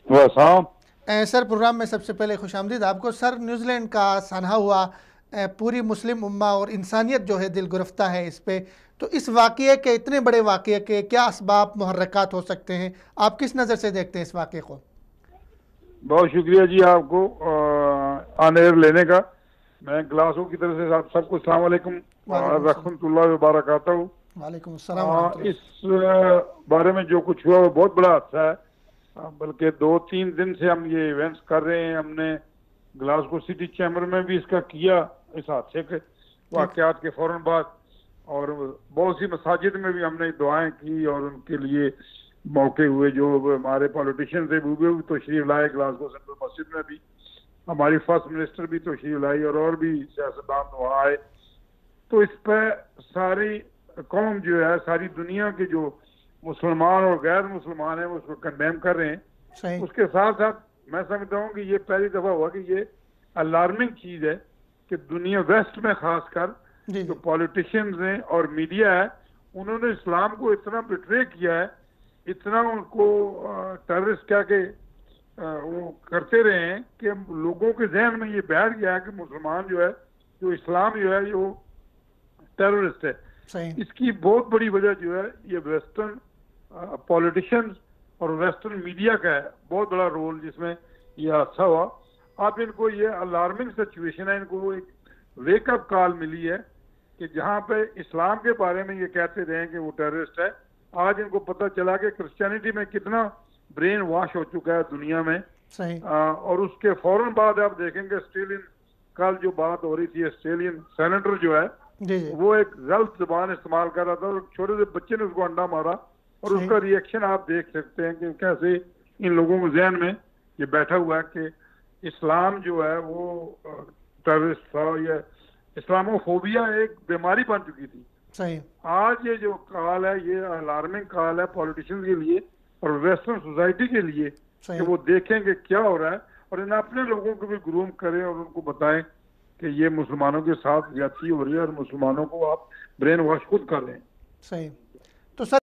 बस हाँ। Sir, programme में सबसे पहले खुशामदीद आपको। सर, न्यूजीलैंड का सानहा हुआ पूरी मुस्लिम उम्मा और इंसानियत जो है दिल गिरफ्ता है इस पे। तो इस वाक़ये के, इतने बड़े वाक़ये के क्या असबाब मुहर्रकात हो सकते हैं? आप किस नज़र से देखते हैं इस वाक़ये को? बहुत शुक्रिया जी आपको ऑन एयर लेने का। मैं ग्लासों की तरफ से आप सबको अस्सलाम वालेकुम वालेकुम सलाम। रहमतुल्लाह व बरकातहू। वालेकुम अस्सलाम वरहमतुल्लाह। इस बारे में जो कुछ हुआ वो बहुत बड़ा हादसा है। बल्कि 2-3 दिन से हम ये इवेंट्स कर रहे हैं। हमने ग्लासगो सिटी चैम्बर में भी इसका किया, इस हादसे के ठीक। वाकयात के फौरन बाद। और बहुत सी मसाजिद में भी हमने दुआएं की और उनके लिए मौके हुए। जो हमारे पॉलिटिशियन थे वो भी तशरीफ लाए ग्लासगो सेंट्रल मस्जिद में भी। हमारी फर्स्ट मिनिस्टर भी तशरीफ लाई और भी सियासतदान वहाँ आए। तो इस पर सारी कौम जो है, सारी दुनिया के जो मुसलमान और गैर मुसलमान हैं वो उसको कंडेम कर रहे हैं। सही। उसके साथ साथ मैं समझता हूँ कि ये पहली दफा हुआ कि ये अलार्मिंग चीज है कि दुनिया वेस्ट में खासकर जी जो जी। पॉलिटिशियंस हैं और मीडिया है, उन्होंने इस्लाम को इतना बिट्रे किया है, इतना उनको टेररिस्ट कह के वो करते रहे हैं कि लोगों के जहन में ये बैठ गया है कि मुसलमान जो है, जो इस्लाम जो है, वो टेररिस्ट है। सही। इसकी बहुत बड़ी वजह जो है ये वेस्टर्न पॉलिटिशियंस और वेस्टर्न मीडिया का है, बहुत बड़ा रोल जिसमें ये हादसा हुआ। अब इनको ये अलार्मिंग सिचुएशन है, इनको एक वेकअप कॉल मिली है कि जहां पे इस्लाम के बारे में ये कहते रहे कि वो टेररिस्ट है, आज इनको पता चला कि क्रिश्चियनिटी में कितना ब्रेन वॉश हो चुका है दुनिया में। सही। और उसके फौरन बाद आप देखेंगे ऑस्ट्रेलियन, कल जो बात हो रही थी, ऑस्ट्रेलियन सेनेटर जो है जी जी। वो एक गलत जुबान इस्तेमाल कर रहा था और छोटे से बच्चे ने उसको अंडा मारा। और सही। उसका रिएक्शन आप देख सकते हैं कि कैसे इन लोगों के जहन में ये बैठा हुआ है कि इस्लाम जो है वो टेररिस्ट था। या इस्लामोफोबिया एक बीमारी बन चुकी थी। सही। आज ये जो कॉल है ये अलार्मिंग कॉल है पॉलिटिशियंस के लिए और वेस्टर्न सोसाइटी के लिए कि सही। वो देखें कि क्या हो रहा है और इन अपने लोगों को भी ग्रूम करें और उनको बताएं कि ये मुसलमानों के साथ ज्यादती हो रही है और मुसलमानों को आप ब्रेन वॉश खुद कर रहे हैं। सही। तो सर